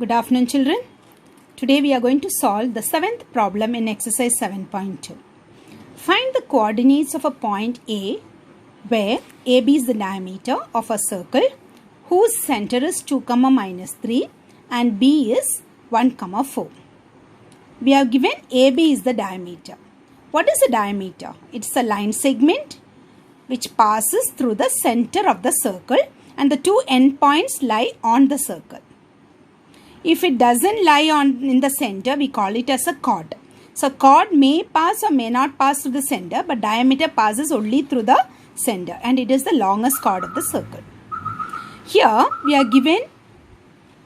Good afternoon, children. Today we are going to solve the seventh problem in exercise 7.2. Find the coordinates of a point A where AB is the diameter of a circle whose center is 2, minus 3 and B is 1, 4. We have given AB is the diameter. What is the diameter? It's a line segment which passes through the center of the circle and the two endpoints lie on the circle. If it doesn't lie in the center, we call it as a chord. So chord may pass or may not pass through the center, but diameter passes only through the center and it is the longest chord of the circle. Here we are given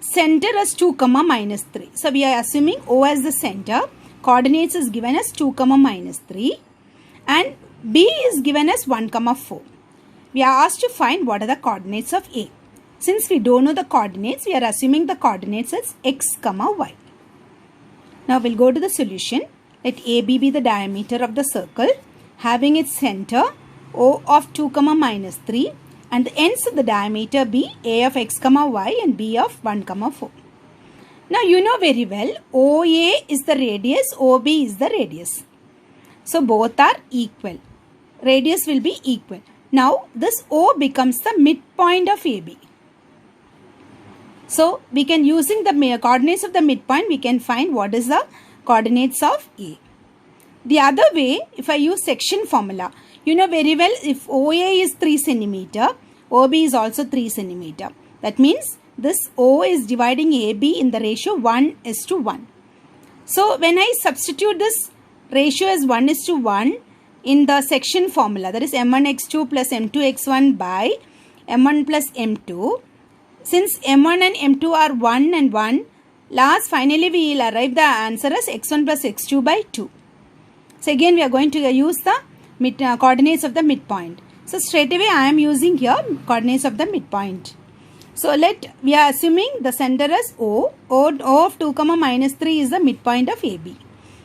center as 2, minus 3. So we are assuming O as the center. Coordinates is given as 2, minus 3 and B is given as 1, 4. We are asked to find what are the coordinates of A. Since we don't know the coordinates, we are assuming the coordinates as x, y. Now we'll go to the solution. Let AB be the diameter of the circle having its center O of 2, minus 3 and the ends of the diameter be A of x, y and B of 1, 4. Now you know very well OA is the radius, OB is the radius. So both are equal. Radius will be equal. Now this O becomes the midpoint of AB. So we can, using the coordinates of the midpoint, we can find what is the coordinates of A. The other way, if I use section formula, you know very well if OA is 3 cm, OB is also 3 cm. That means this O is dividing AB in the ratio 1:1. So when I substitute this ratio as 1:1 in the section formula, that is m1x2 plus m2x1 by m1 plus m2, since m1 and m2 are 1 and 1, finally we will arrive the answer as x1 plus x2 by 2. So again we are going to use the coordinates of the midpoint. So straight away I am using here coordinates of the midpoint. So we are assuming the center as O of 2, minus 3 is the midpoint of AB.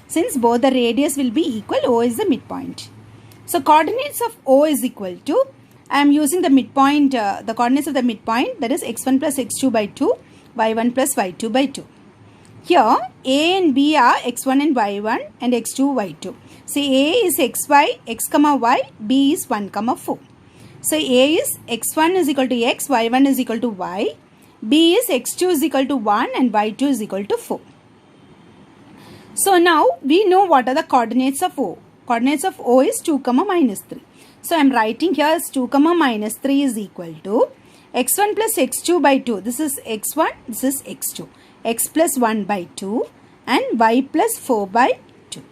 Since both the radius will be equal, O is the midpoint. So coordinates of O is equal to, I am using the midpoint, the coordinates of the midpoint, that is x1 plus x2 by 2, y1 plus y2 by 2. Here A and B are x1 and y1 and x2, y2. So A is xy, x, y, B is 1, 4. So A is x1 is equal to x, y1 is equal to y, B is x2 is equal to 1 and y2 is equal to 4. So now we know what are the coordinates of O. Coordinates of O is 2, minus 3. So I am writing here as 2, minus 3 is equal to x1 plus x2 by 2. This is x1, this is x2. X plus 1 by 2 and y plus 4 by 2.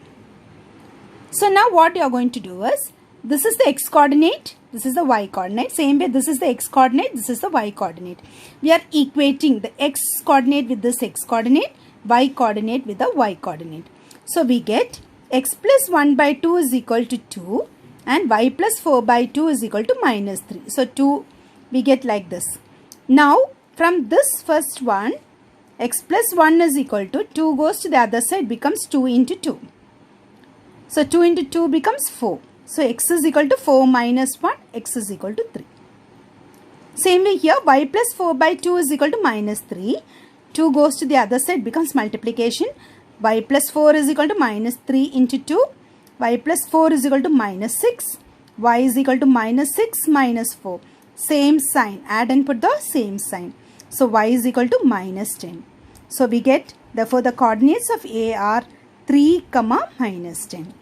So now what you are going to do is, this is the x coordinate, this is the y coordinate. Same way, this is the x coordinate, this is the y coordinate. We are equating the x coordinate with this x coordinate, y coordinate with the y coordinate. So we get x plus 1 by 2 is equal to 2 and y plus 4 by 2 is equal to minus 3. So 2 we get like this. Now from this first one, x plus 1 is equal to 2 goes to the other side, becomes 2 into 2. So 2 into 2 becomes 4. So x is equal to 4 minus 1, x is equal to 3. Same way here, y plus 4 by 2 is equal to minus 3. 2 goes to the other side, becomes multiplication. Y plus 4 is equal to minus 3 into 2. Y plus 4 is equal to minus 6. Y is equal to minus 6 minus 4. Same sign. Add and put the same sign. So y is equal to minus 10. So we get, therefore the coordinates of A are 3, minus 10.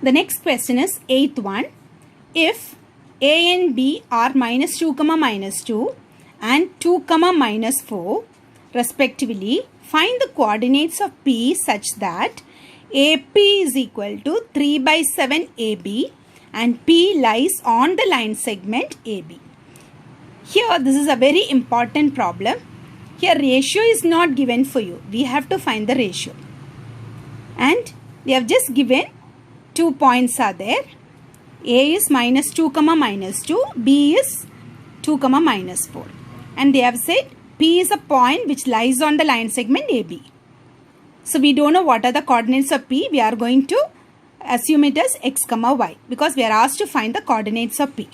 The next question is 8th one. If A and B are minus 2, minus 2 and 2, minus 4 respectively, find the coordinates of P such that AP is equal to 3 by 7 AB and P lies on the line segment AB. Here this is a very important problem. Here ratio is not given for you. We have to find the ratio. And we have just given 2 points are there. A is minus 2, minus 2. B is 2, minus 4. And they have said P is a point which lies on the line segment AB. So we don't know what are the coordinates of P. We are going to assume it as x, y because we are asked to find the coordinates of P.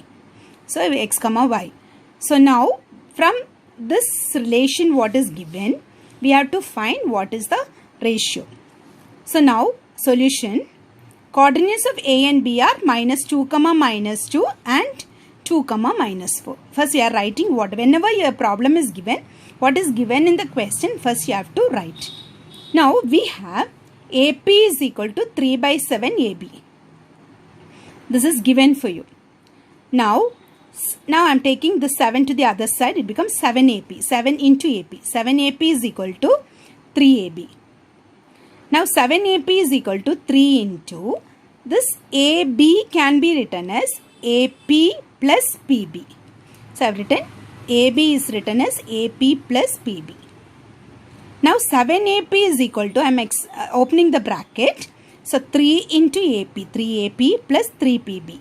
So x, y. So now from this relation what is given, we have to find what is the ratio. So now solution, coordinates of A and B are -2, -2 and 2, -4. First you are writing what, whenever your problem is given, what is given in the question, first you have to write. Now we have AP is equal to 3 by 7 AB. This is given for you. Now I am taking the 7 to the other side, it becomes 7 AP. 7 into AP. 7 AP is equal to 3 AB. Now 7 AP is equal to 3 into, this AB can be written as AP plus PB. So I have written AB is written as AP plus PB. Now 7 AP is equal to, I am opening the bracket. So 3 into AP, 3 AP plus 3 PB.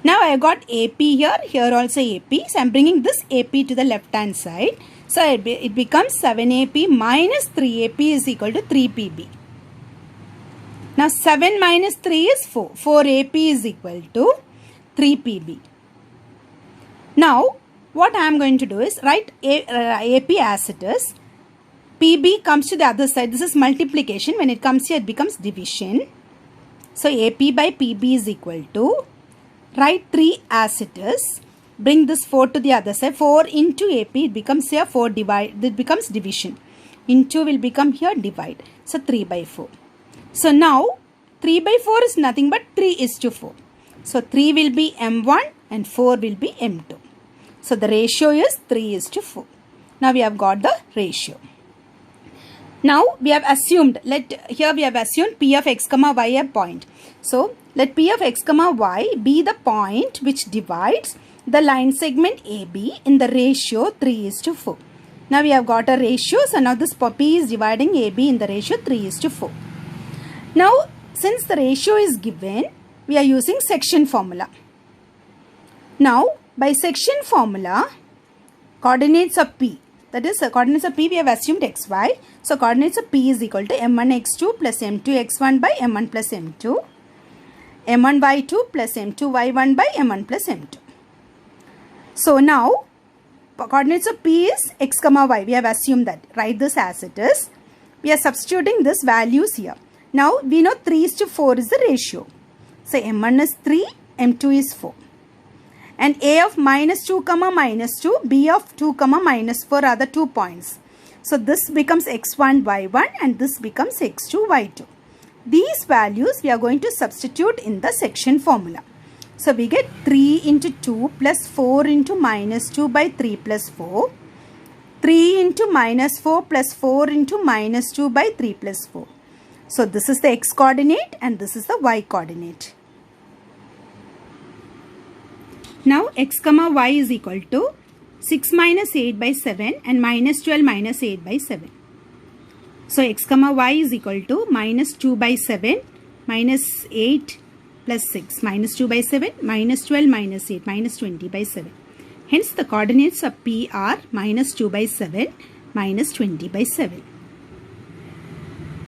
Now I got AP here also AP. So I am bringing this AP to the left hand side. So it becomes 7 AP minus 3 AP is equal to 3 PB. Now 7 minus 3 is 4. 4 AP is equal to 3 PB. Now what I am going to do is write AP as it is. PB comes to the other side. This is multiplication. When it comes here, it becomes division. So AP by PB is equal to, write 3 as it is. Bring this 4 to the other side. 4 into AP, it becomes here 4 divide. It becomes division. Into will become here divide. So 3 by 4. So now 3 by 4 is nothing but 3 is to 4. So 3 will be M1 and 4 will be M2. So the ratio is 3 is to 4. Now we have got the ratio. Now we have assumed, here we have assumed P of x comma y a point. So let P of x comma y be the point which divides the line segment AB in the ratio 3 is to 4. Now we have got a ratio. So now this P is dividing AB in the ratio 3 is to 4. Now since the ratio is given, we are using section formula. Now by section formula, coordinates of P, that is coordinates of P we have assumed xy. So coordinates of P is equal to m1 x2 plus m2 x1 by m1 plus m2, m1 y2 plus m2 y1 by m1 plus m2. So now coordinates of P is x comma y. We have assumed that. Write this as it is. We are substituting this values here. Now we know 3 is to 4 is the ratio. So m1 is 3, m2 is 4. And A of -2 comma -2, B of 2 comma -4 are the 2 points. So this becomes x1 y1 and this becomes x2 y2. These values we are going to substitute in the section formula. So we get 3 into 2 plus 4 into -2 by 3 plus 4. 3 into -4 plus 4 into -2 by 3 plus 4. So this is the x coordinate and this is the y coordinate. Now x comma y is equal to 6 minus 8 by 7 and minus 12 minus 8 by 7. So x comma y is equal to minus 2 by 7 minus 8 plus 6, minus 2 by 7 minus 12 minus 8 minus 20 by 7. Hence the coordinates of P are minus 2 by 7 minus 20 by 7.